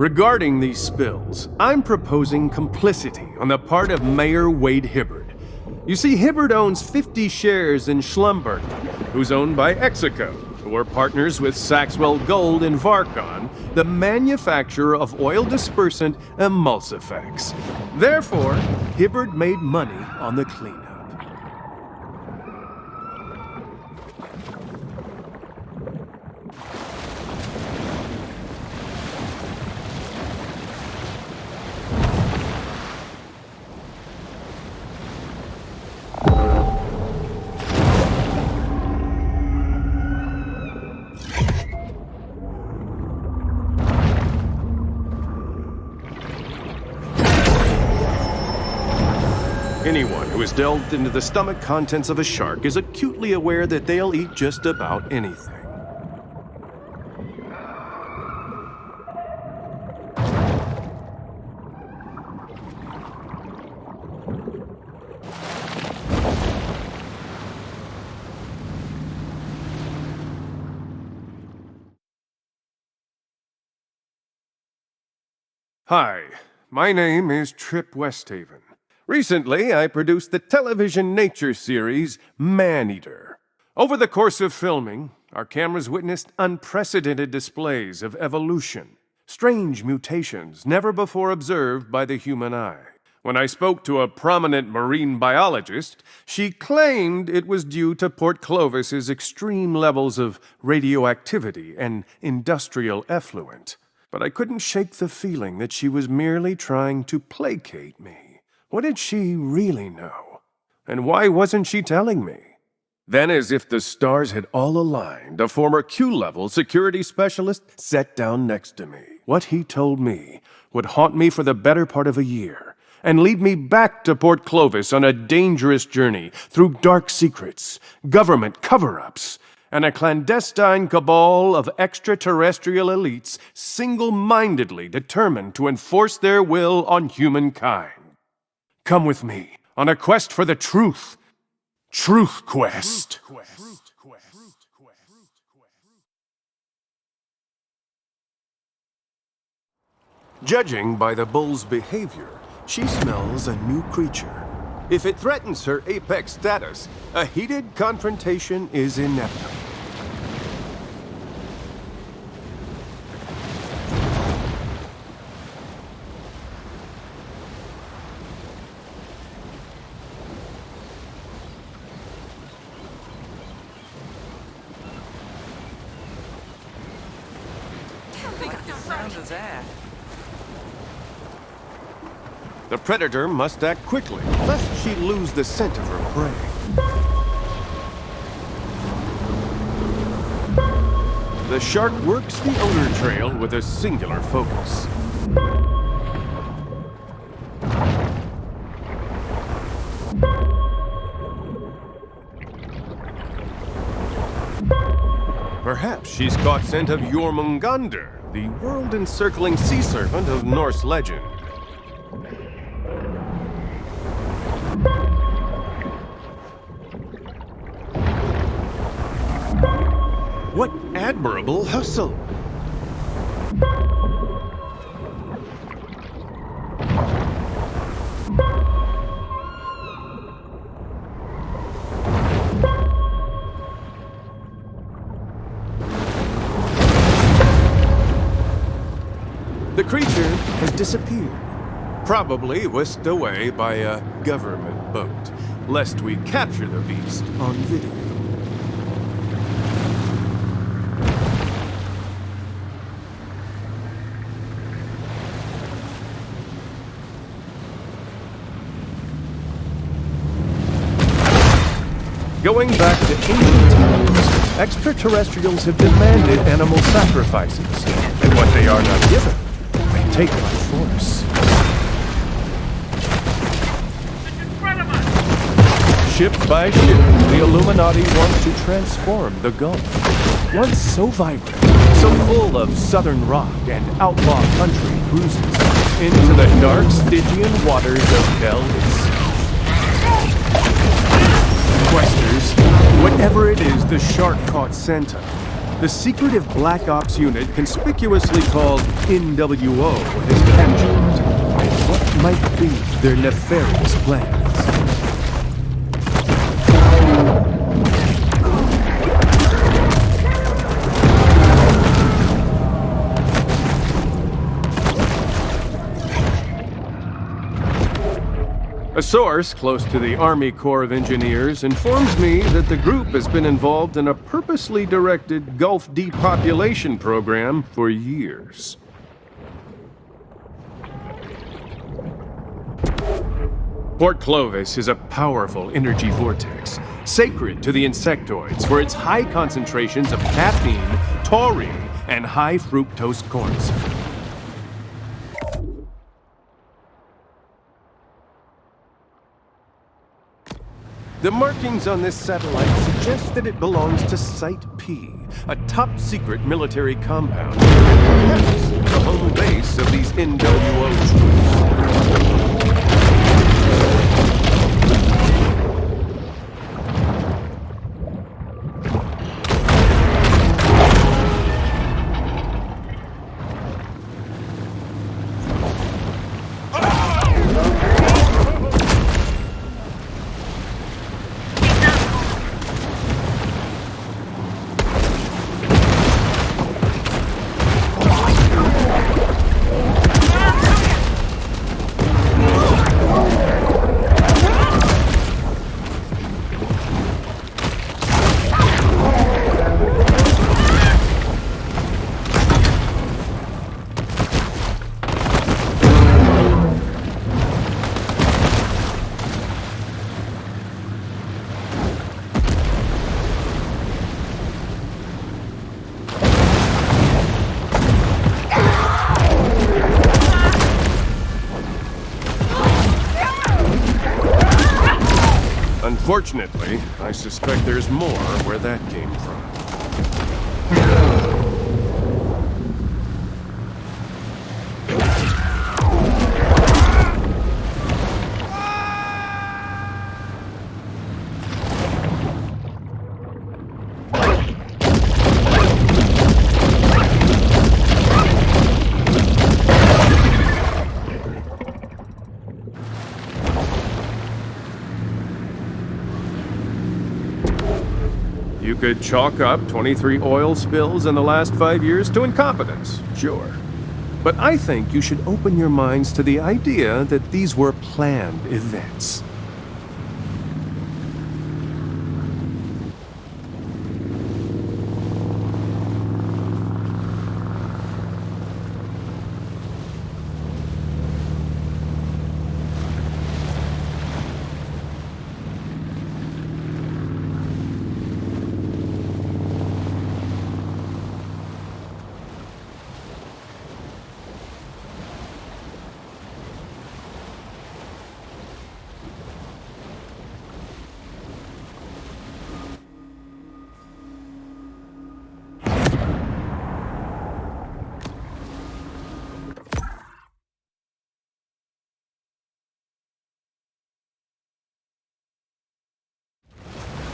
Regarding these spills, I'm proposing complicity on the part of Mayor Wade Hibbard. You see, Hibbard owns 50 shares in Schlumberger, who's owned by Execo, who are partners with Saxwell Gold in Varcon, the manufacturer of oil dispersant emulsifex. Therefore, Hibbard made money on the cleanup. Anyone who has delved into the stomach contents of a shark is acutely aware that they'll eat just about anything. Hi, my name is Trip Westhaven. Recently, I produced the television nature series Man-Eater. Over the course of filming, our cameras witnessed unprecedented displays of evolution, strange mutations never before observed by the human eye. When I spoke to a prominent marine biologist, she claimed it was due to Port Clovis's extreme levels of radioactivity and industrial effluent. But I couldn't shake the feeling that she was merely trying to placate me. What did she really know? And why wasn't she telling me? Then, as if the stars had all aligned, a former Q-level security specialist sat down next to me. What he told me would haunt me for the better part of a year and lead me back to Port Clovis on a dangerous journey through dark secrets, government cover-ups, and a clandestine cabal of extraterrestrial elites single-mindedly determined to enforce their will on humankind. Come with me on a quest for the truth. Truth Quest. Judging by the bull's behavior, she smells a new creature. If it threatens her apex status, a heated confrontation is inevitable. The predator must act quickly, lest she lose the scent of her prey. The shark works the odor trail with a singular focus. Perhaps she's caught scent of Jormungandr, the world-encircling sea serpent of Norse legend. What admirable hustle! The creature has disappeared, probably whisked away by a government boat, lest we capture the beast on video. Going back to ancient times, extraterrestrials have demanded animal sacrifices, and what they are not given, they take by force. Ship by ship, the Illuminati wants to transform the Gulf. Once so vibrant, so full of southern rock and outlaw country cruises, into the dark Stygian waters of hell itself. Questers, whatever it is the shark caught scent of, The secretive Black Ops unit, conspicuously called NWO, has captured. And what might be their nefarious plans? A source close to the Army Corps of Engineers informs me that the group has been involved in a purposely directed Gulf depopulation program for years. Port Clovis is a powerful energy vortex, sacred to the insectoids for its high concentrations of caffeine, taurine, and high fructose corn syrup. The markings on this satellite suggest that it belongs to Site P, a top-secret military compound, perhaps the home base of these NWO troops. Unfortunately, I suspect there's more where that came from. You could chalk up 23 oil spills in the last 5 years to incompetence, sure. But I think you should open your minds to the idea that these were planned events.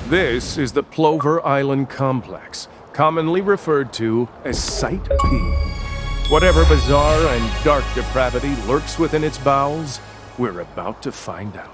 This is the Plover Island Complex, commonly referred to as Site P. Whatever bizarre and dark depravity lurks within its bowels, we're about to find out.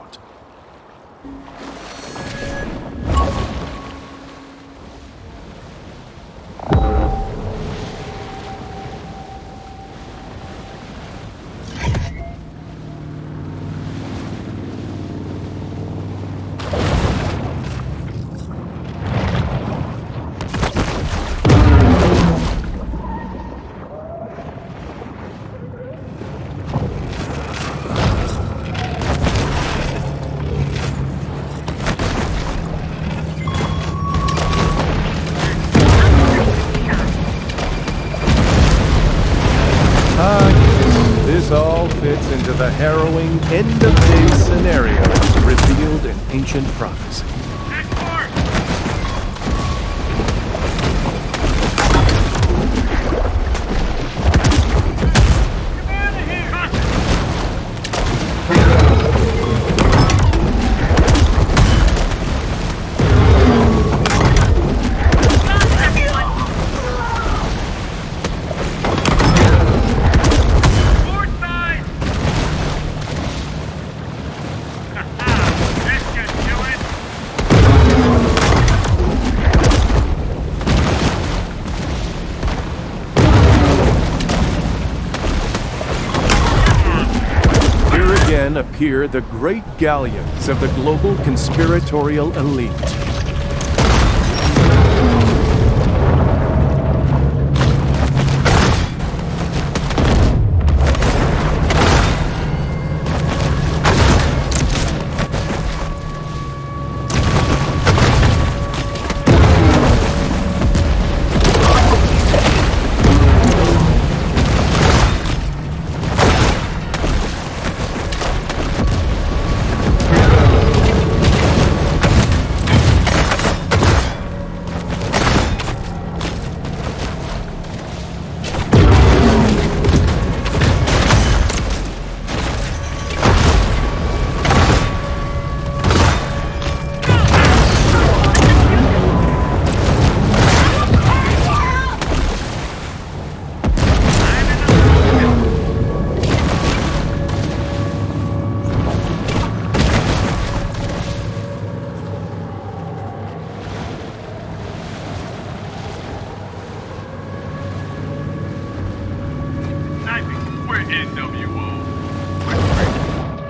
This all fits into the harrowing end-of-days scenarios revealed in ancient prophecy. hear the great galleons of the global conspiratorial elite.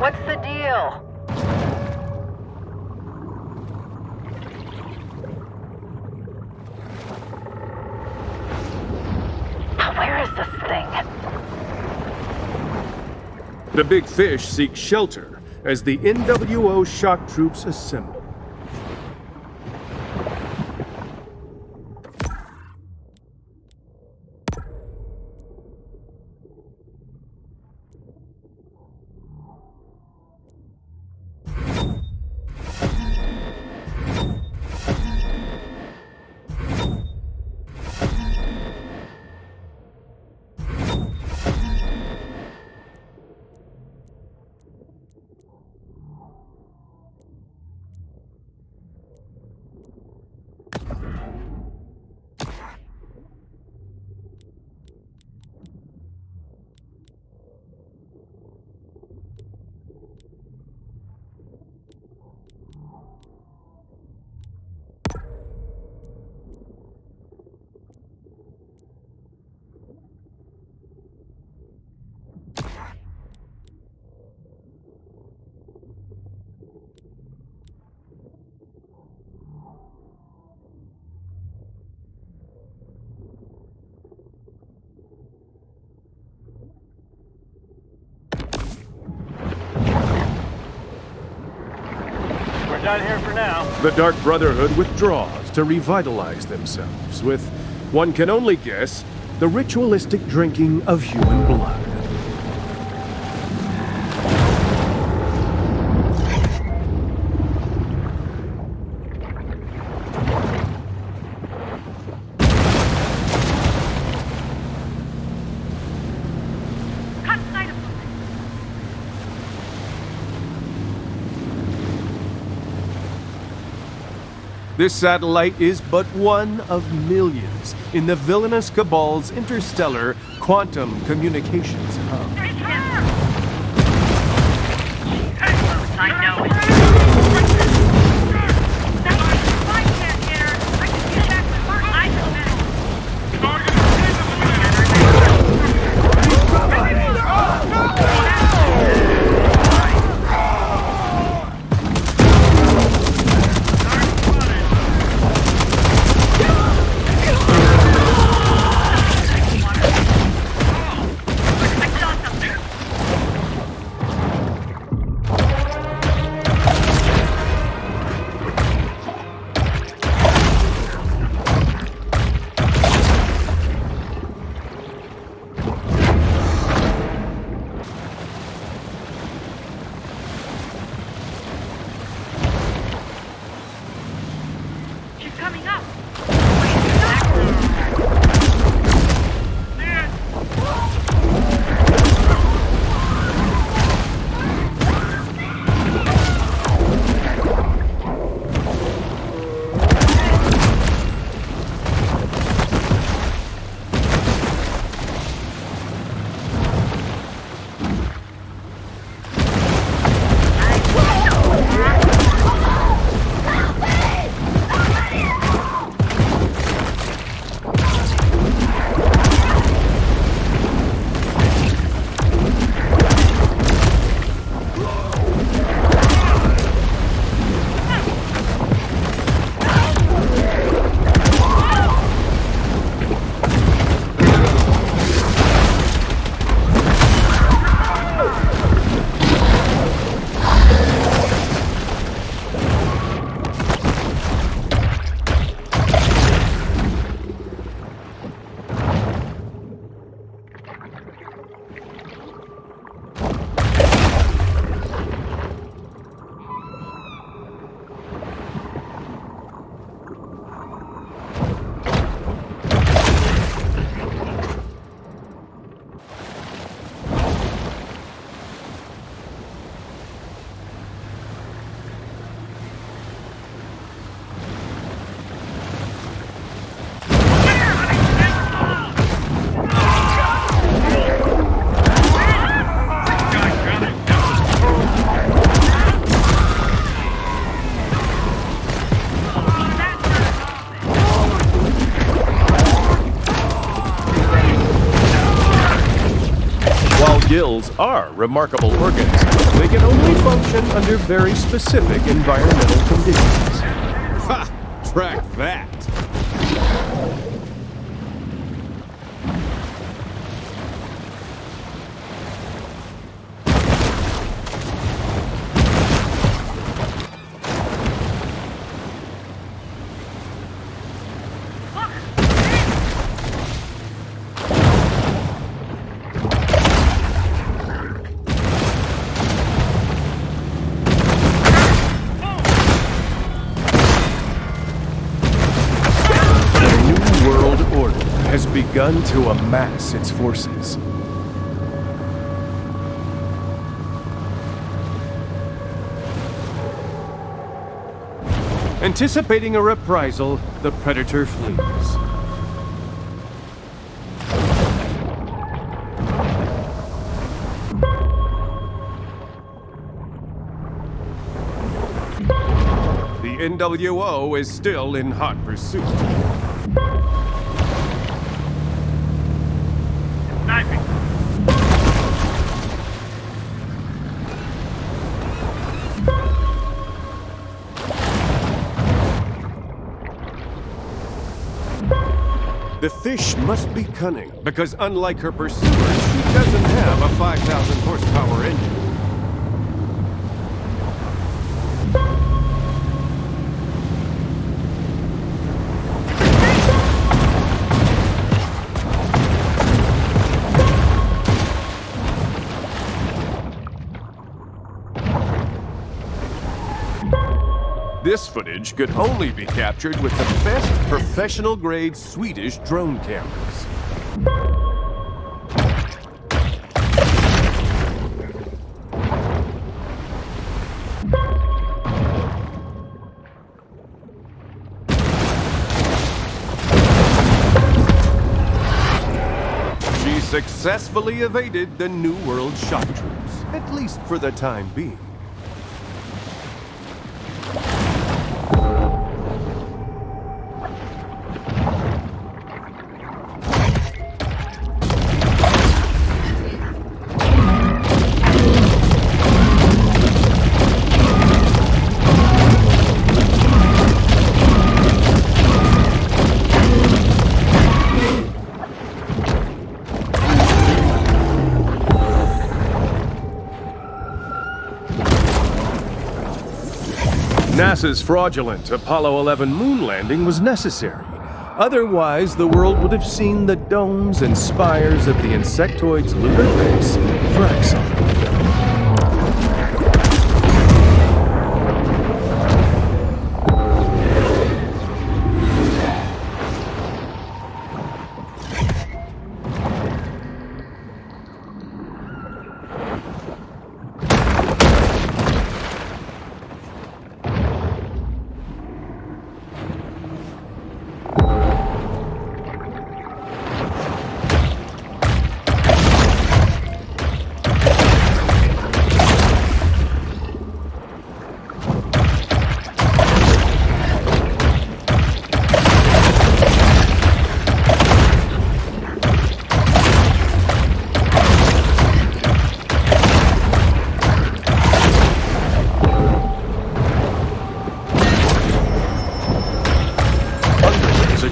What's the deal? Where is this thing? The big fish seek shelter as the NWO shock troops assemble. Done here for now. The Dark Brotherhood withdraws to revitalize themselves with, one can only guess, the ritualistic drinking of human blood. This satellite is but one of millions in the villainous Cabal's interstellar quantum communications hub. I know it. gills are remarkable organs. They can only function under very specific environmental conditions. Ha! Track that! Has begun to amass its forces. Anticipating a reprisal, the Predator flees. The NWO is still in hot pursuit. The fish must be cunning, because unlike her pursuers, she doesn't have a 5,000 horsepower engine. This footage could only be captured with the best professional-grade Swedish drone cameras. She successfully evaded the New World shock troops, at least for the time being. NASA's fraudulent Apollo 11 moon landing was necessary. Otherwise, the world would have seen the domes and spires of the insectoid's lunar base fractal.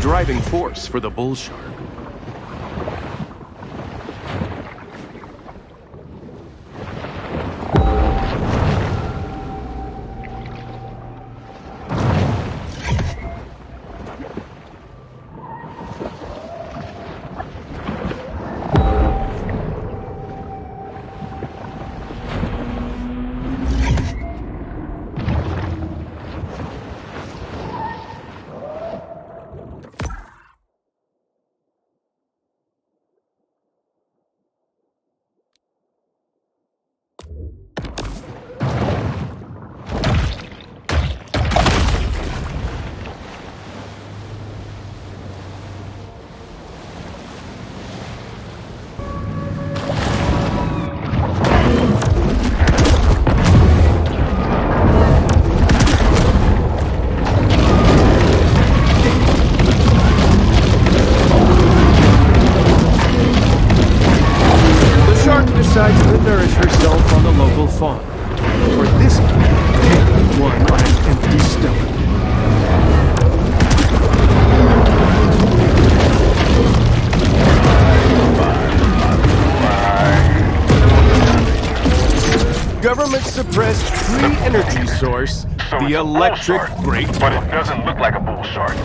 Driving force for the bull shark. fun. For this time, pick one on an empty stomach. Government-suppressed free energy source, So the it's a bull electric shark, great. but it doesn't look like a bull shark.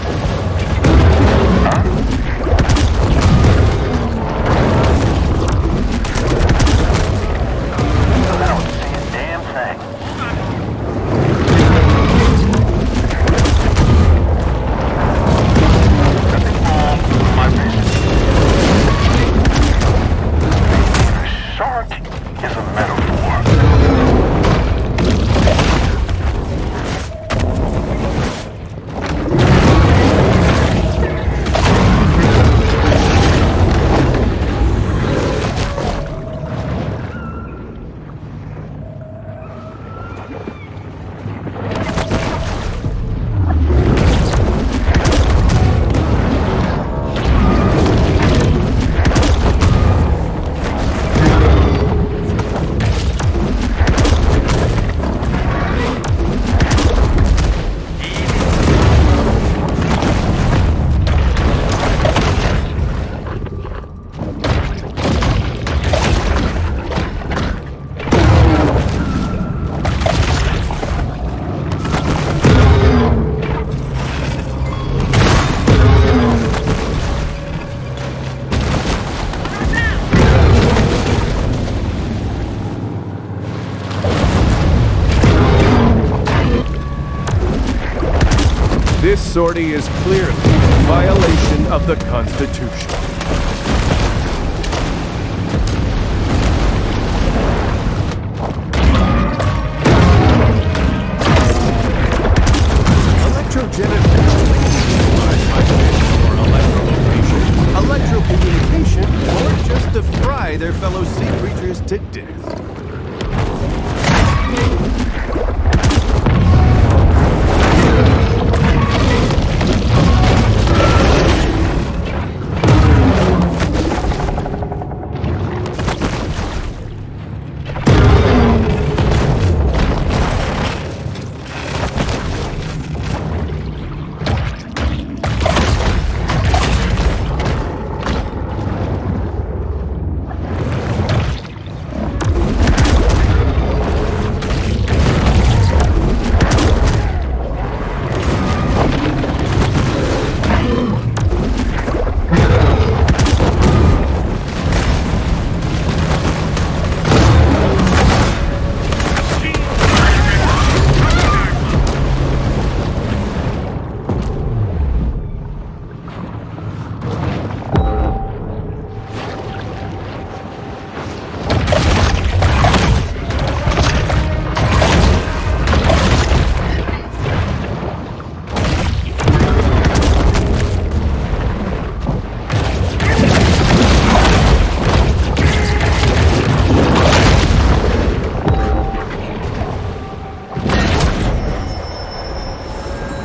I don't see a damn thing. Nothing wrong with my vision. A shark is a metaphor. This sortie is clearly a violation of the Constitution. Electrogenic or electrocommunication, or just to fry their fellow sea creatures to death.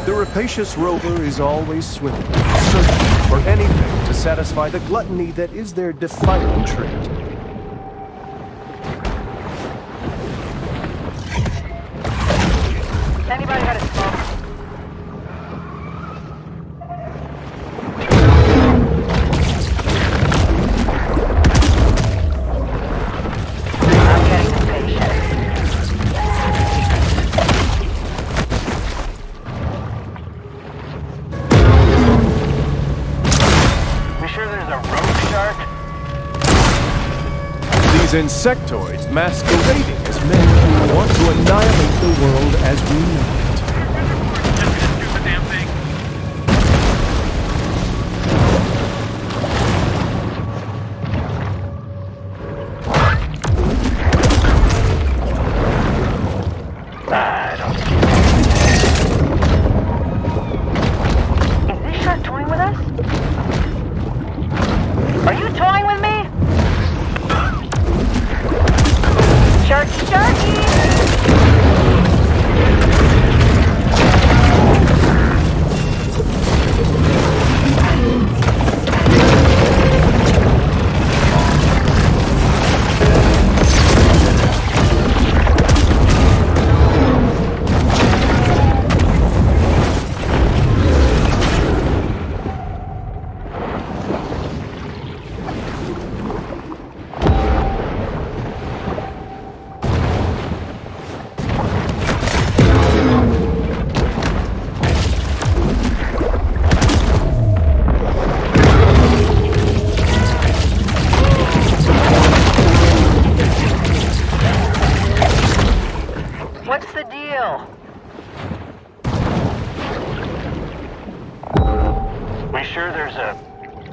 The rapacious rover is always swimming, searching for anything to satisfy the gluttony that is their defining trait. Anybody got a smoke? I'm getting impatient. We sure there's a road shark? These insectoids masquerading as men who want to annihilate the world as we know it. I don't Is this shark toying with us? Are you toying with me? Sharky, sharky!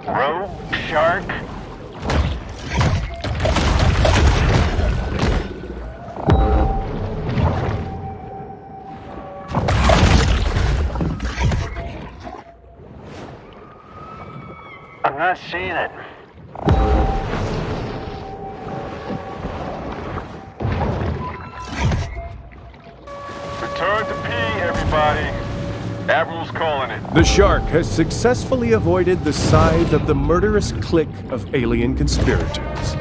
Rogue shark? I'm not seeing it. Return to P, everybody. Admiral's calling it. The shark has successfully avoided the scythe of the murderous clique of alien conspirators.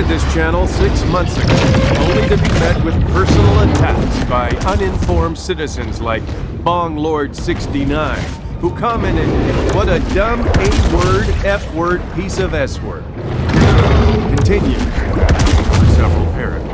This channel 6 months ago, only to be met with personal attacks by uninformed citizens like Bong Lord 69, who commented, "What a dumb A-word, F-word, piece of S-word." Continues for several paragraphs.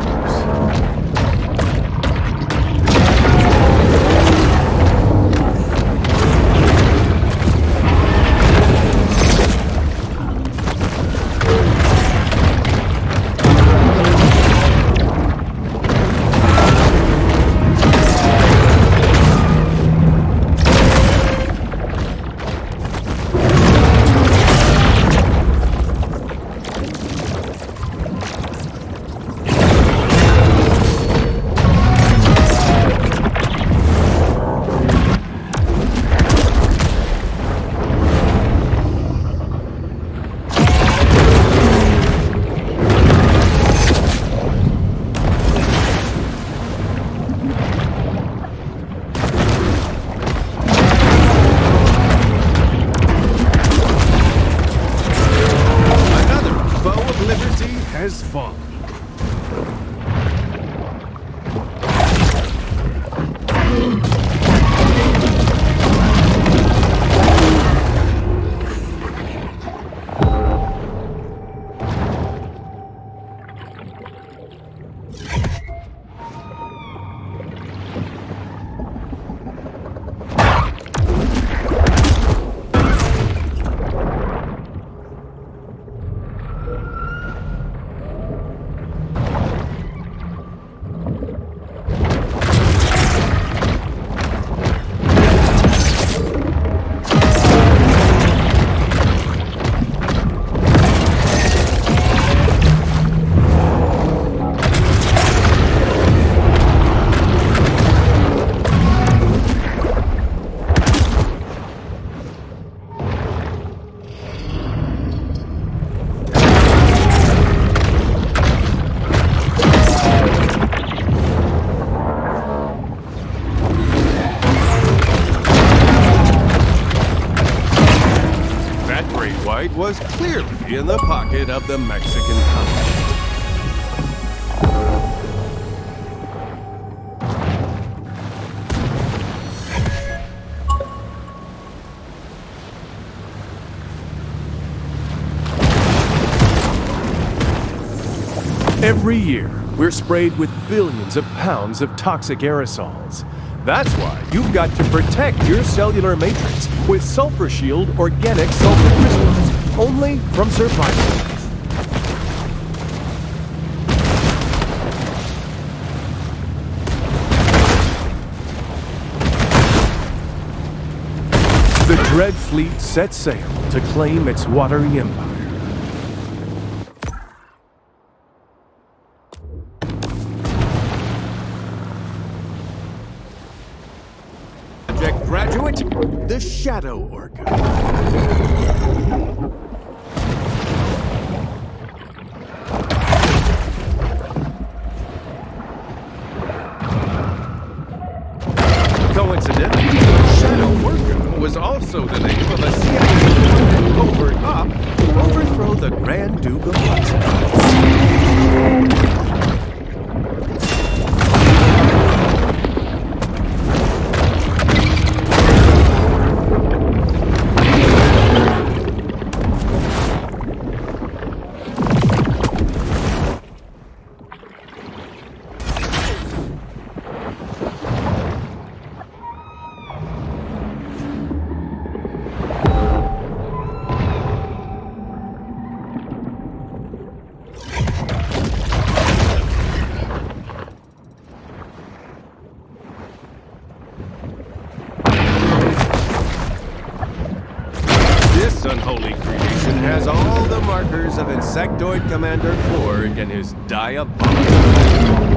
Has fallen. Was clearly in the pocket of the Mexican convict. Every year, we're sprayed with billions of pounds of toxic aerosols. That's why you've got to protect your cellular matrix with Sulfur Shield organic sulfur crystals, only from Survival. The Dread Fleet sets sail to claim its watery empire. Graduate, the Shadow Orca. Coincidentally, Shadow Orca was also the name of a CIA covert op to overthrow the Grand Duke of Luxembourg. This unholy creation has all the markers of Insectoid Commander Korg and his diabolical...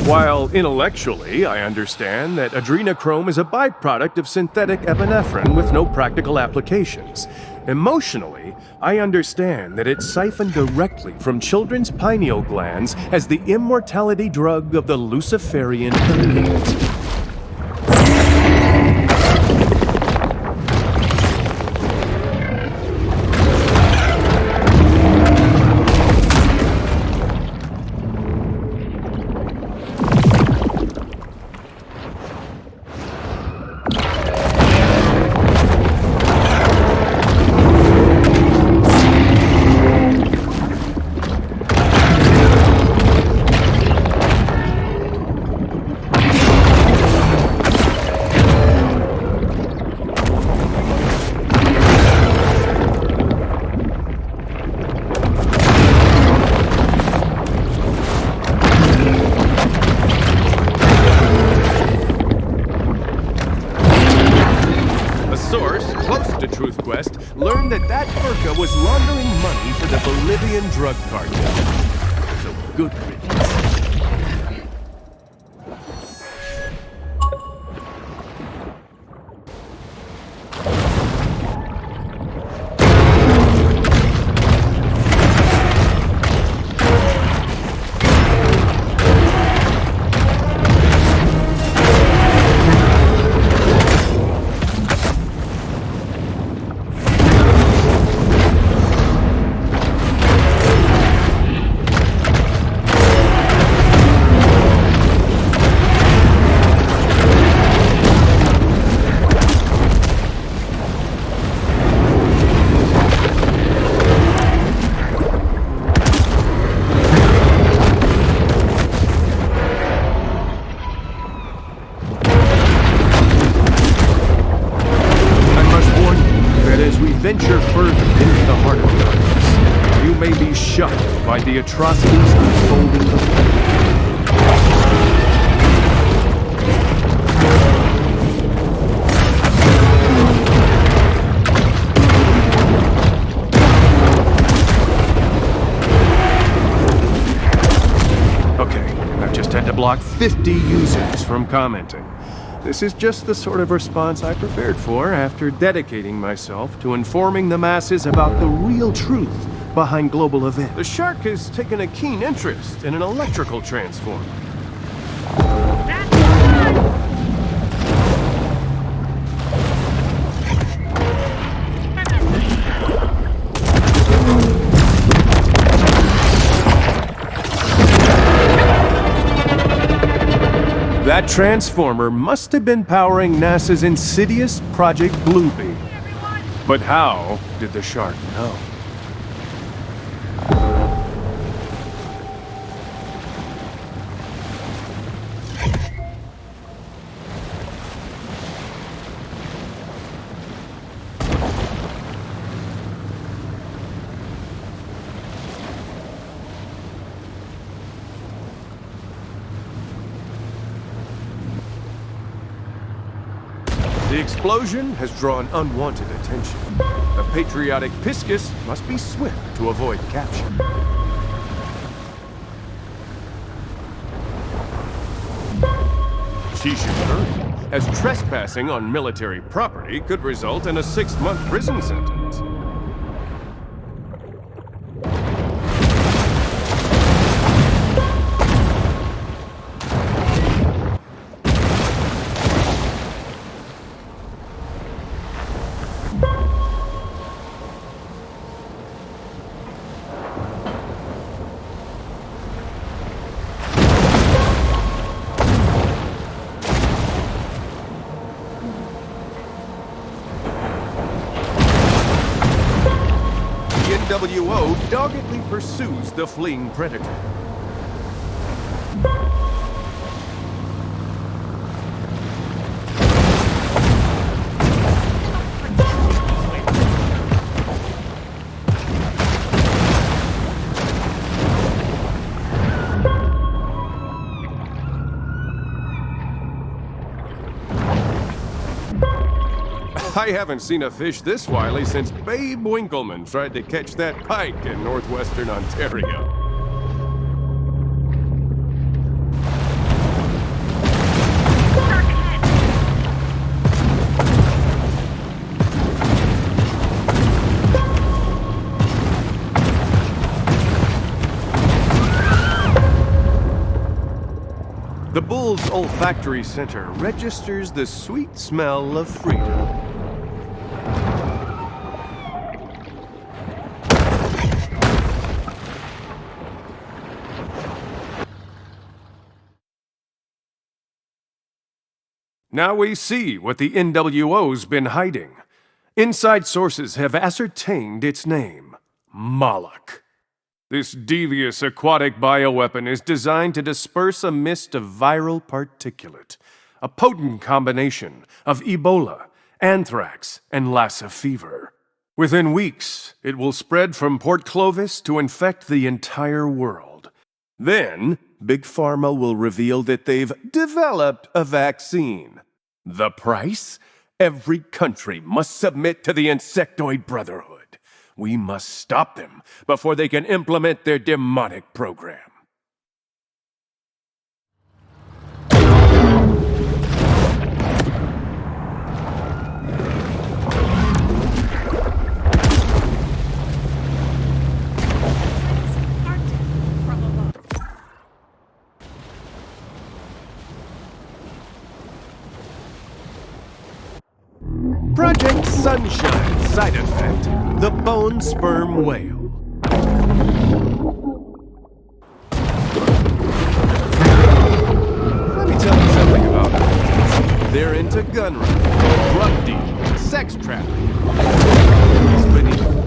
While intellectually, I understand that adrenochrome is a byproduct of synthetic epinephrine with no practical applications. Emotionally, I understand that it's siphoned directly from children's pineal glands as the immortality drug of the Luciferian elite. Learned that Furka was laundering money for the Bolivian drug cartel. So good riddance. Venture further into the heart of darkness, you may be shocked by the atrocities unfolding before you. Okay, I've just had to block 50 users from commenting. This is just the sort of response I prepared for after dedicating myself to informing the masses about the real truth behind global events. The shark has taken a keen interest in an electrical transformer. That transformer must have been powering NASA's insidious Project Bluebeam. But how did the shark know? The explosion has drawn unwanted attention. The patriotic Piscus must be swift to avoid capture. She should hurry, as trespassing on military property could result in a 6-month prison sentence. NWO doggedly pursues the fleeing predator. I haven't seen a fish this wily since Babe Winkleman tried to catch that pike in northwestern Ontario. The bull's olfactory center registers the sweet smell of freedom. Now we see what the NWO's been hiding. Inside sources have ascertained its name, Moloch. This devious aquatic bioweapon is designed to disperse a mist of viral particulate, a potent combination of Ebola, anthrax, and Lassa fever. Within weeks, it will spread from Port Clovis to infect the entire world. Then, Big Pharma will reveal that they've developed a vaccine. The price? Every country must submit to the Insectoid Brotherhood. We must stop them before they can implement their demonic program. Project Sunshine side effect, the bone sperm whale. Let me tell you something about them. They're into gun running, drug dealing, sex trafficking. It's beneath.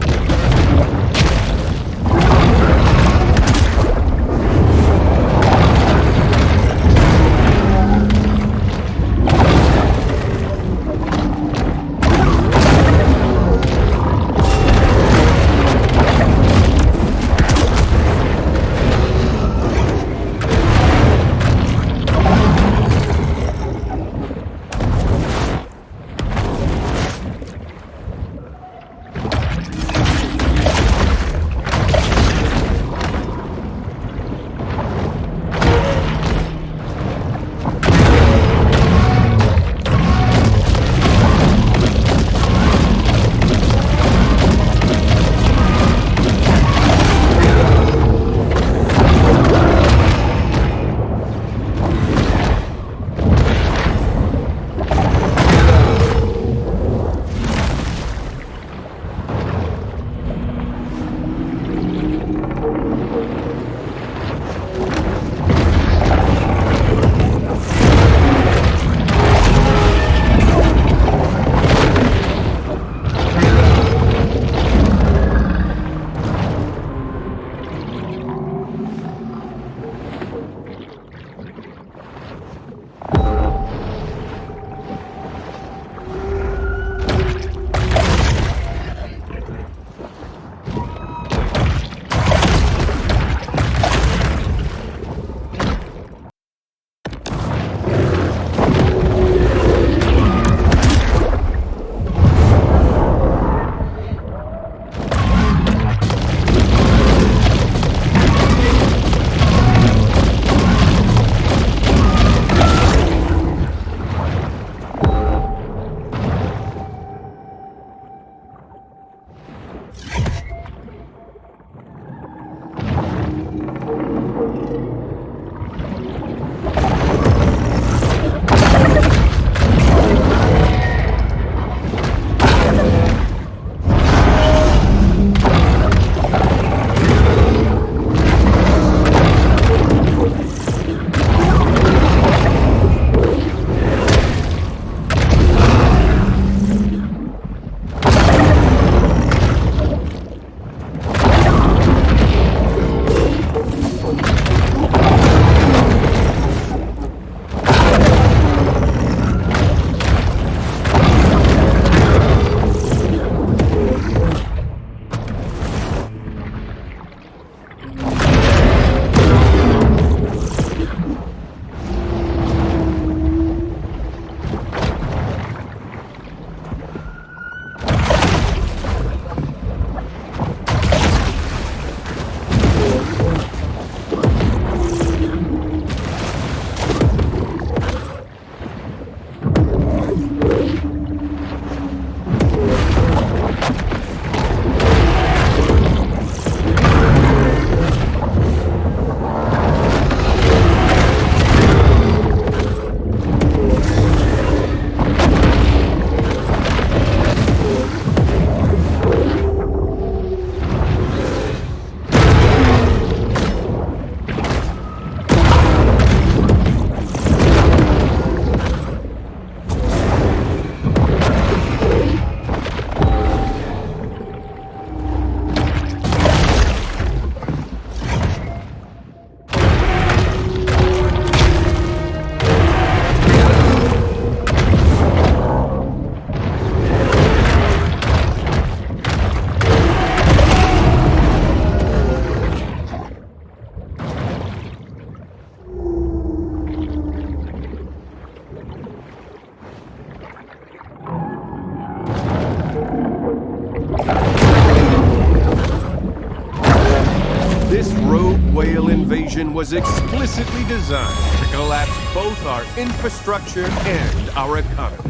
This rogue whale invasion was explicitly designed to collapse both our infrastructure and our economy.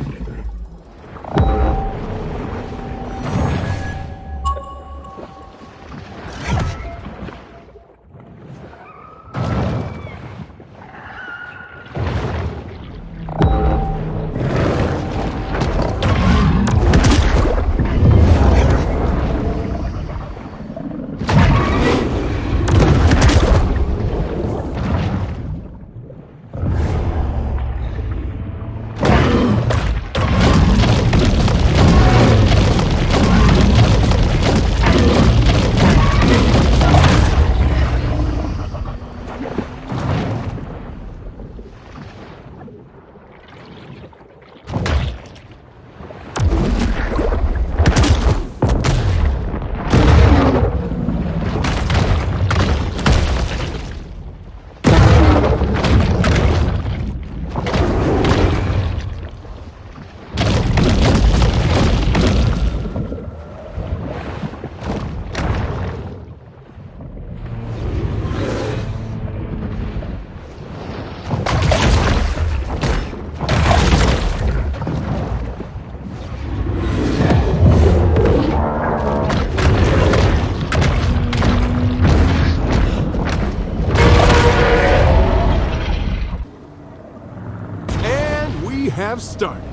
Have started.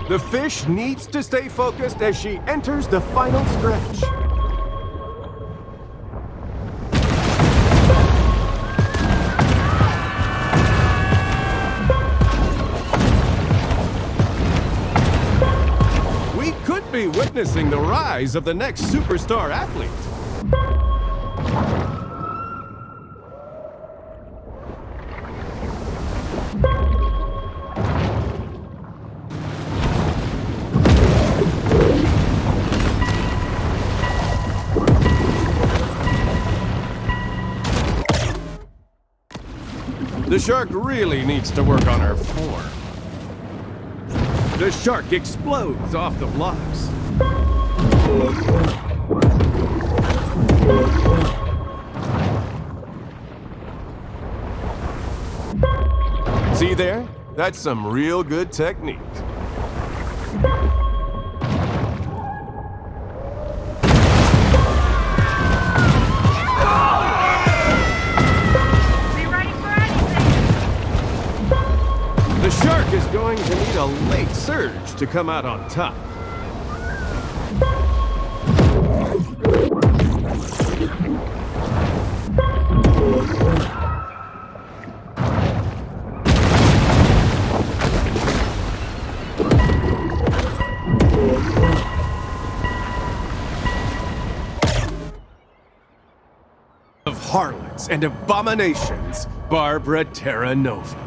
The fish needs to stay focused as she enters the final stretch. We could be witnessing the rise of the next superstar athlete. The shark really needs to work on her form. The shark explodes off the blocks. See there? That's some real good technique. The shark is going to need a late surge to come out on top. Of harlots and abominations, Barbara Terra Nova.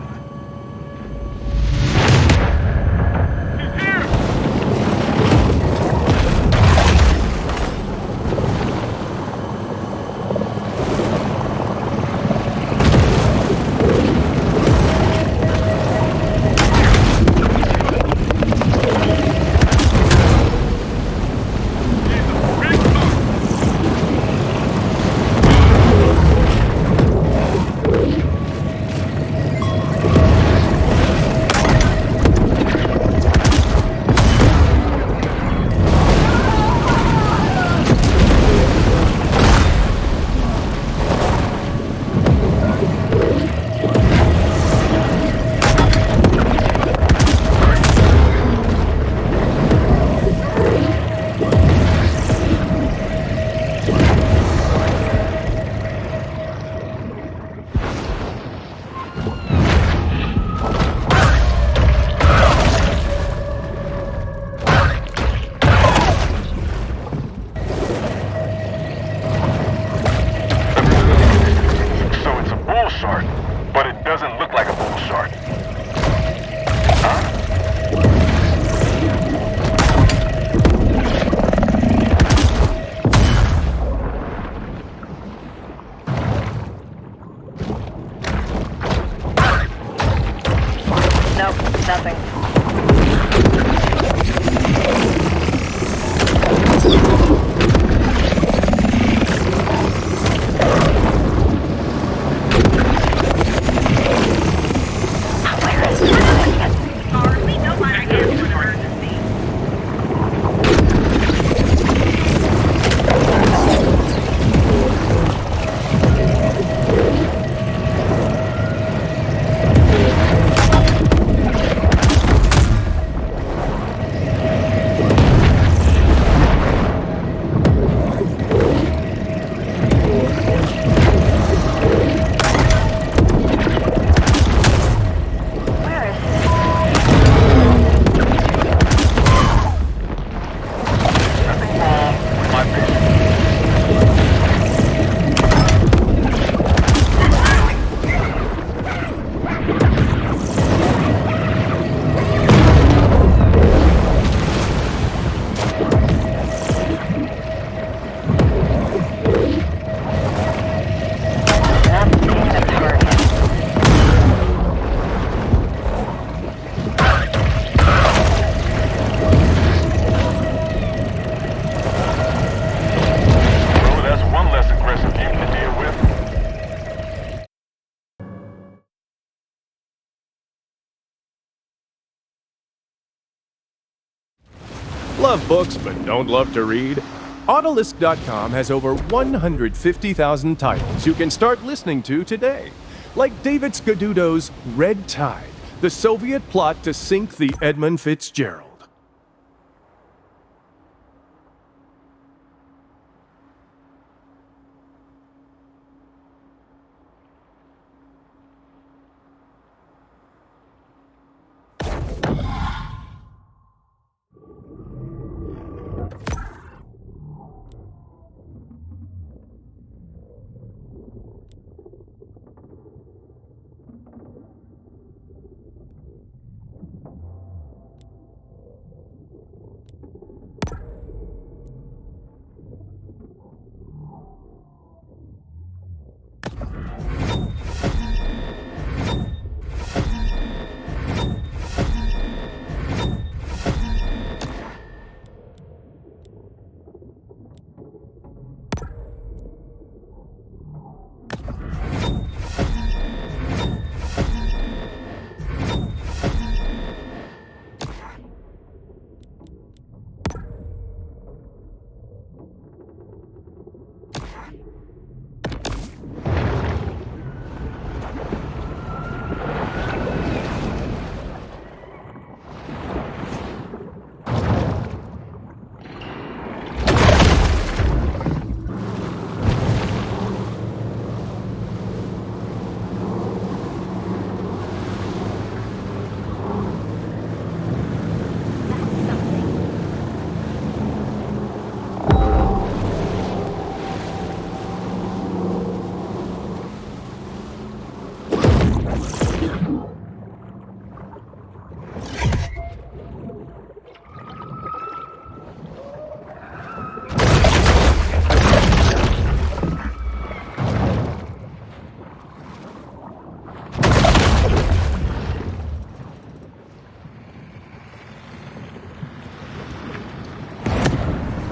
Nothing. Love books but don't love to read? Autolist.com has over 150,000 titles you can start listening to today. Like David Scadudo's Red Tide, the Soviet plot to sink the Edmund Fitzgerald.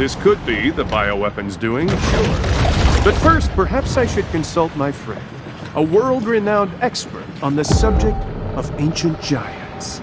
This could be the bioweapons doing, sure. But first, perhaps I should consult my friend, a world-renowned expert on the subject of ancient giants.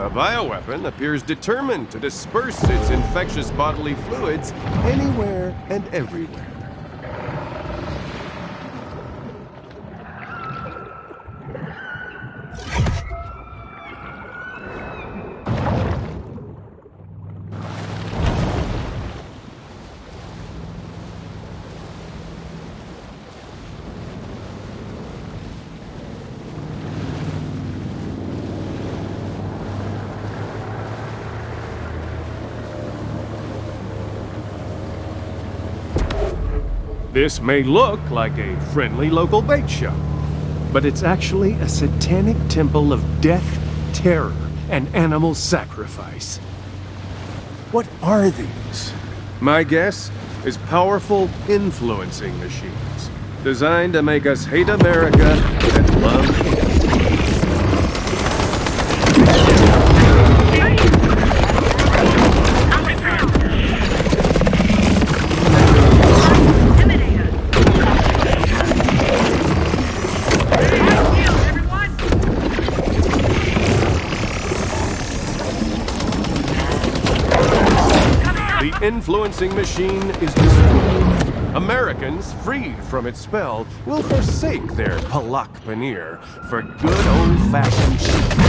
The bioweapon appears determined to disperse its infectious bodily fluids anywhere and everywhere. This may look like a friendly local bait shop, but it's actually a satanic temple of death, terror, and animal sacrifice. What are these? My guess is powerful influencing machines, designed to make us hate America and love it. The influencing machine is destroyed. Americans, freed from its spell, will forsake their palak paneer for good old-fashioned cheese.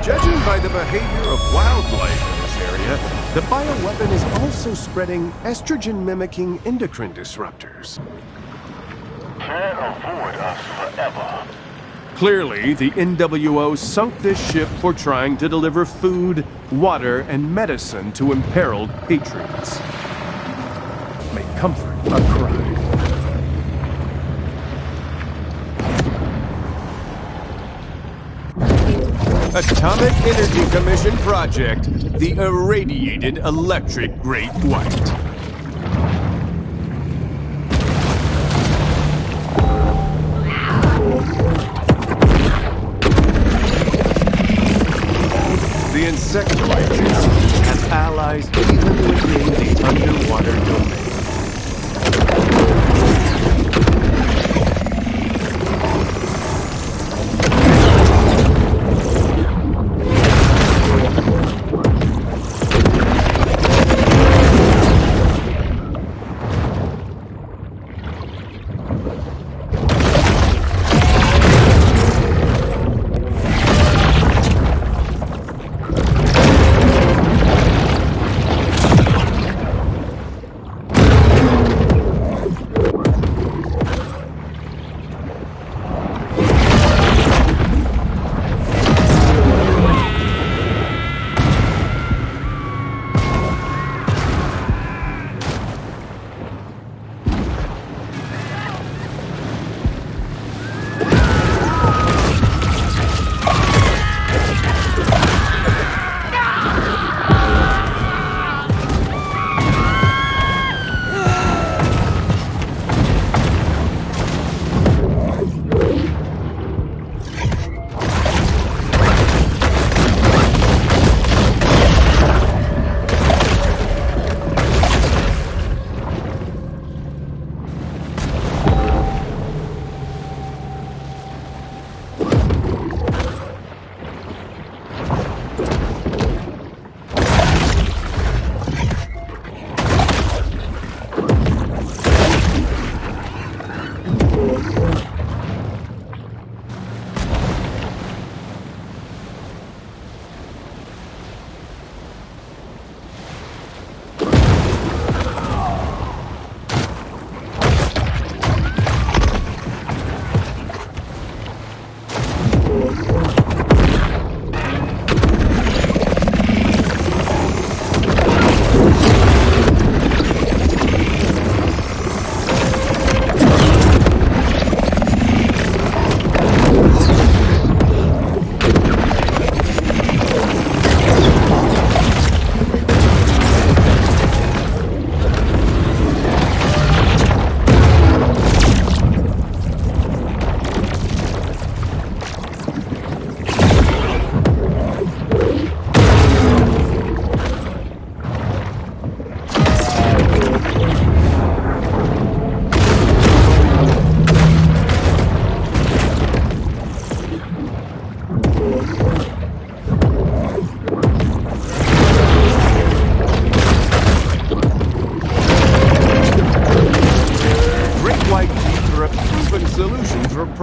Judging by the behavior of wildlife in this area, the bioweapon is also spreading estrogen-mimicking endocrine disruptors. Can't avoid us forever. Clearly, the NWO sunk this ship for trying to deliver food, water, and medicine to imperiled patriots. Make comfort a crime. Atomic Energy Commission project, the Irradiated Electric Great White. The insectoid juice has allies even within the underwater domain.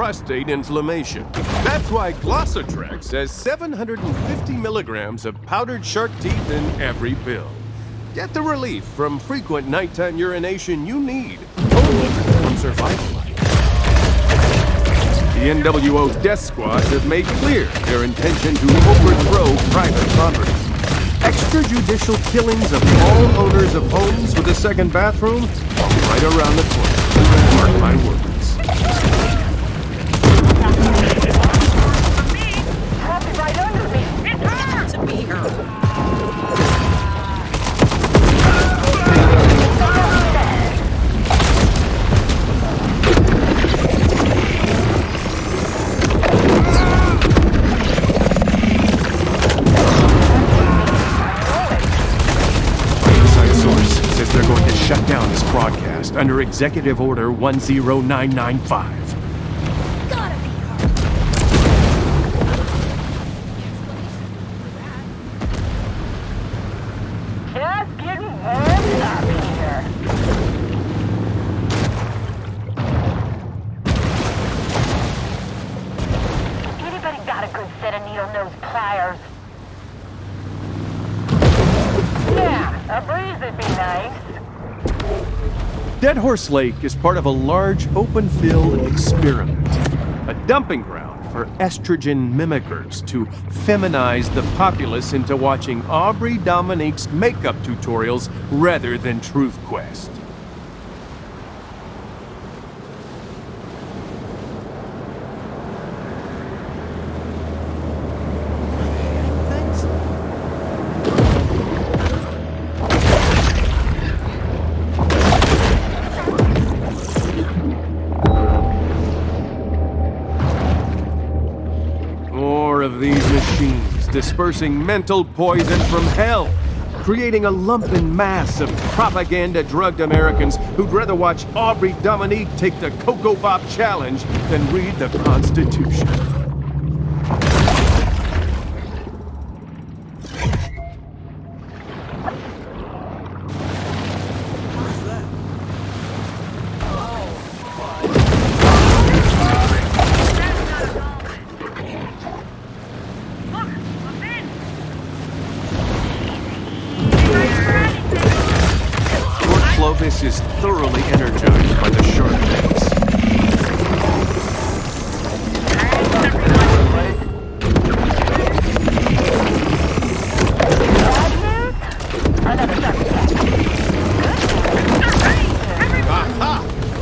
prostate inflammation. That's why Glossotrex has 750 milligrams of powdered shark teeth in every pill. Get the relief from frequent nighttime urination you need, only from Survival Life. The NWO's death squads have made clear their intention to overthrow private property. Extrajudicial killings of all owners of homes with a second bathroom are right around the corner. Mark my words. Happy right under me. It's her! To be her. They're going to shut down this broadcast under Executive Order 10995. Gotta be her. Just getting warmed up here. Anybody got a good set of needle-nose pliers? Yeah, a breeze would be nice. Dead Horse Lake is part of a large open-field experiment, a dumping ground for estrogen mimickers to feminize the populace into watching Aubrey Dominique's makeup tutorials rather than Truth Quest. Of these machines dispersing mental poison from hell, creating a lumpen mass of propaganda-drugged Americans who'd rather watch Aubrey Dominique take the Cocoa Pop Challenge than read the Constitution. Clovis is thoroughly energized by the shark race. Aha!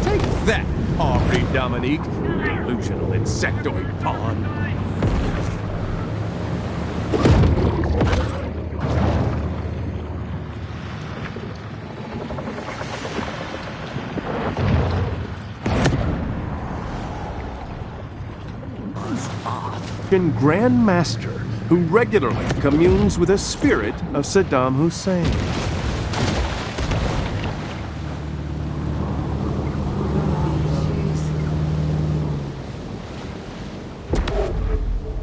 Take that, Aubrey Dominique, delusional insectoid pawn. Grand Master who regularly communes with the spirit of Saddam Hussein.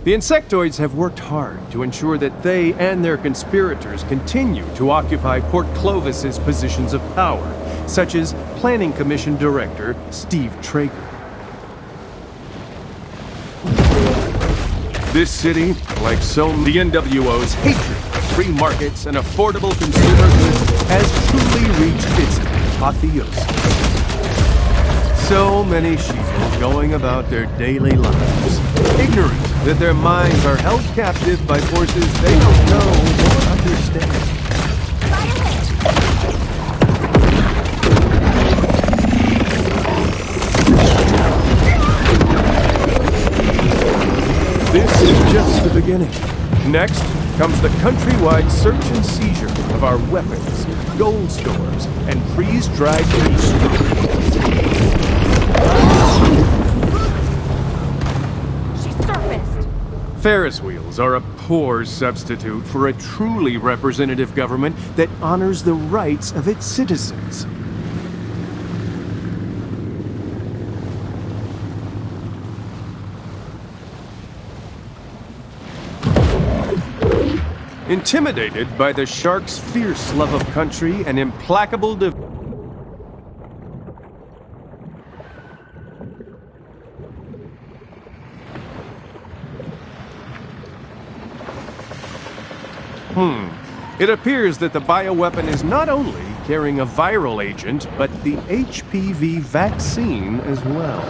The insectoids have worked hard to ensure that they and their conspirators continue to occupy Port Clovis's positions of power, such as Planning Commission Director Steve Traeger. This city, like so many, the NWO's hatred of free markets and affordable consumer goods has truly reached its apotheosis. So many sheeple going about their daily lives, ignorant that their minds are held captive by forces they don't know or understand. This is just the beginning. Next comes the countrywide search and seizure of our weapons, gold stores, and freeze-dried meat. She surfaced. Ferris wheels are a poor substitute for a truly representative government that honors the rights of its citizens. Intimidated by the shark's fierce love of country and implacable It appears that the bioweapon is not only carrying a viral agent, but the HPV vaccine as well.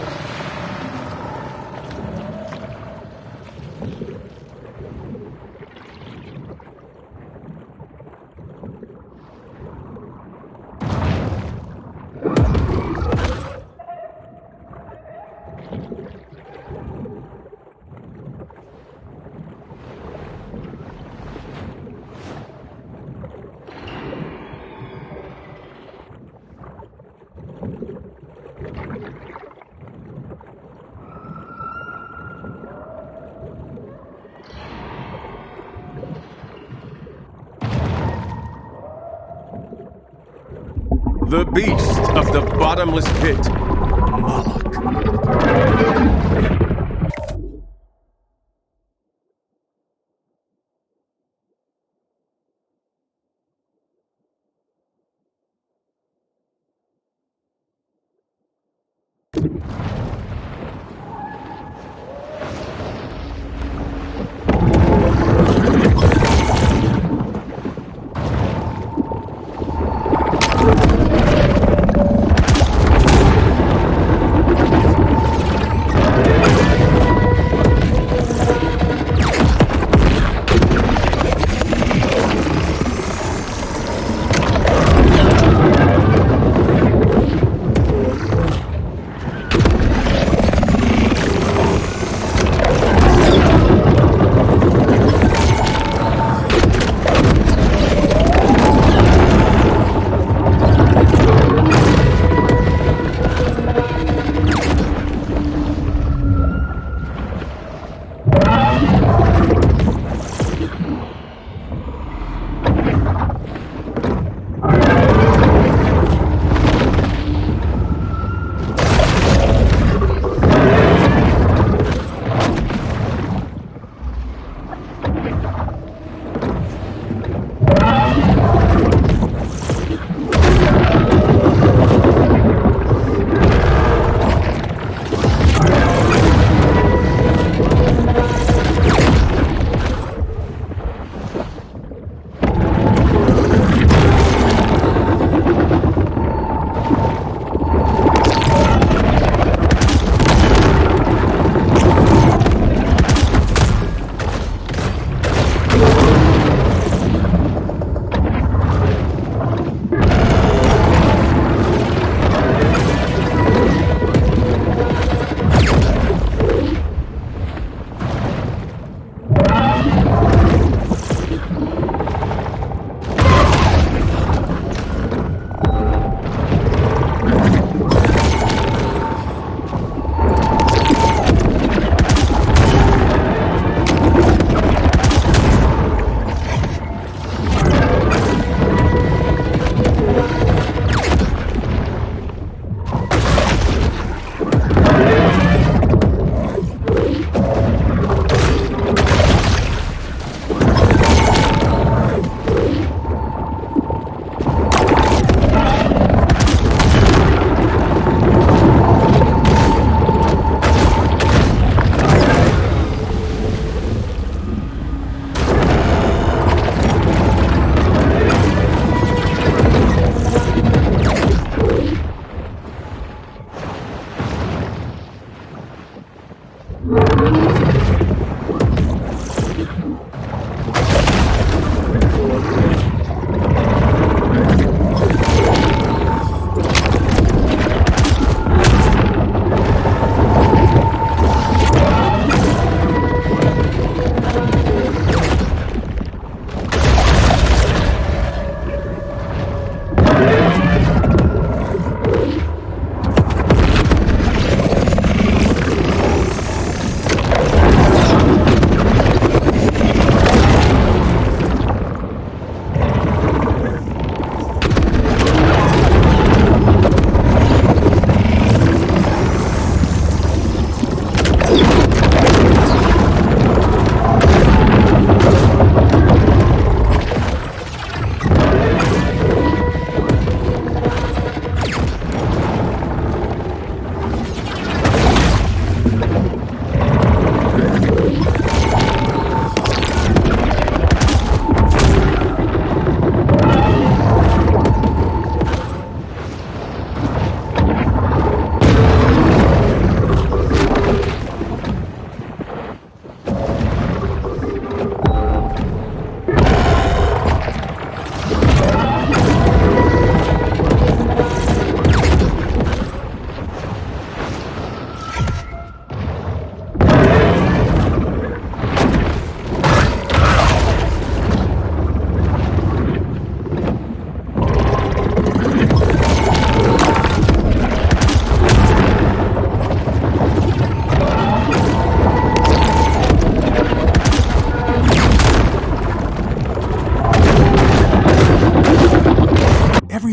The beast of the bottomless pit, Moloch.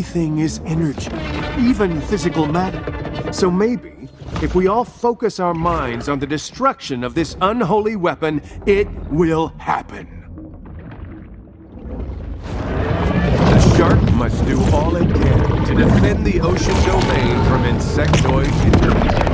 everything is energy, even physical matter. So maybe, if we all focus our minds on the destruction of this unholy weapon, it will happen. The shark must do all it can to defend the ocean domain from insectoid interference.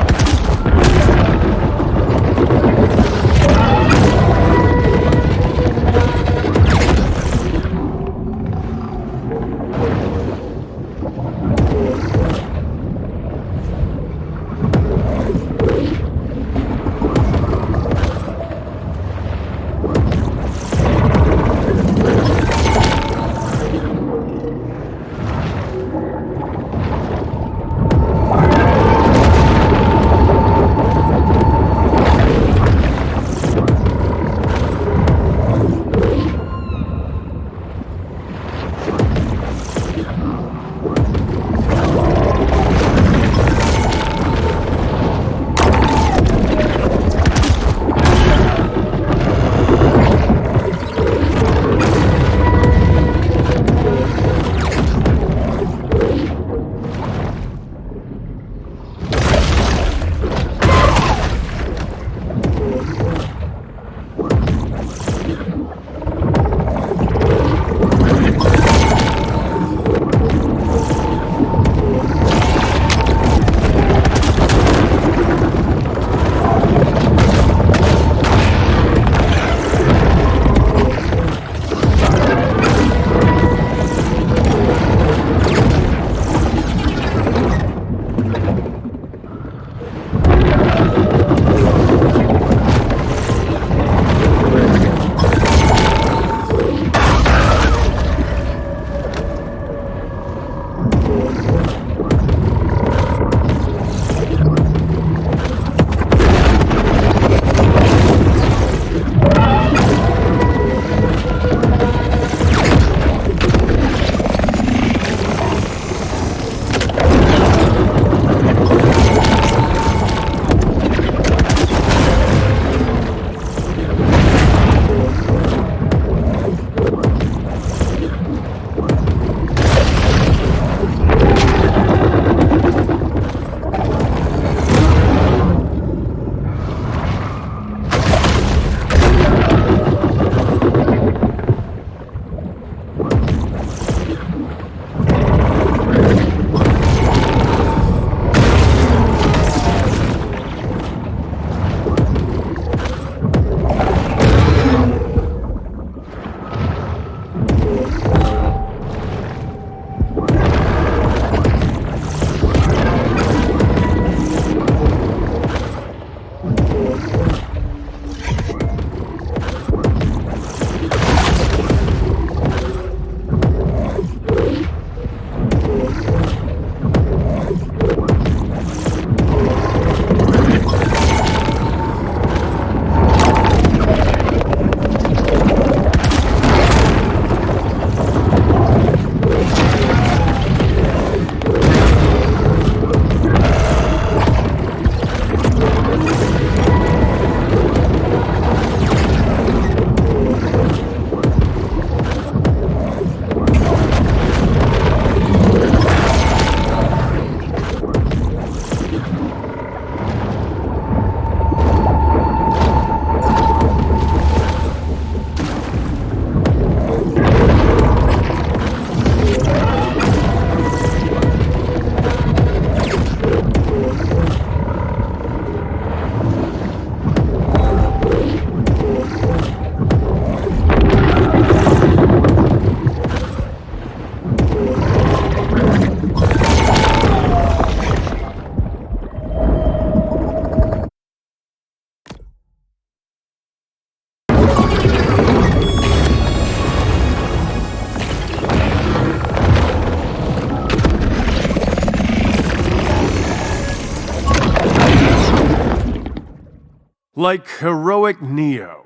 Like heroic Neo,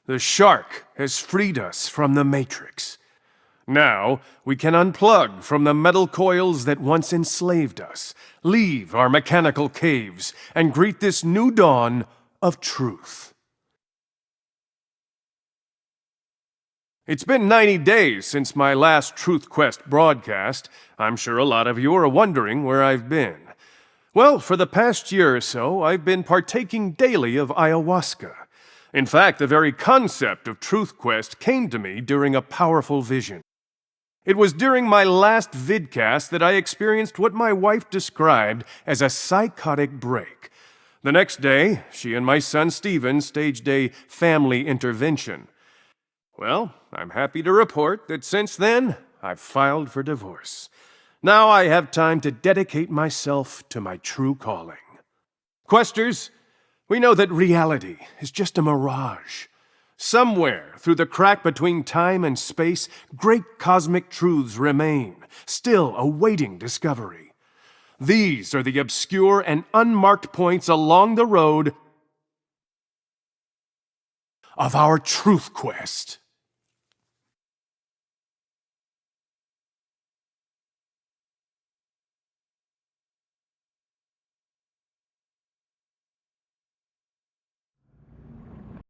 the shark has freed us from the Matrix. Now, we can unplug from the metal coils that once enslaved us, leave our mechanical caves, and greet this new dawn of truth. It's been 90 days since my last Truth Quest broadcast. I'm sure a lot of you are wondering where I've been. Well, for the past year or so, I've been partaking daily of ayahuasca. In fact, the very concept of Truth Quest came to me during a powerful vision. It was during my last vidcast that I experienced what my wife described as a psychotic break. The next day, she and my son Stephen staged a family intervention. Well, I'm happy to report that since then, I've filed for divorce. Now I have time to dedicate myself to my true calling. Questers, we know that reality is just a mirage. Somewhere through the crack between time and space, great cosmic truths remain, still awaiting discovery. These are the obscure and unmarked points along the road of our Truth Quest.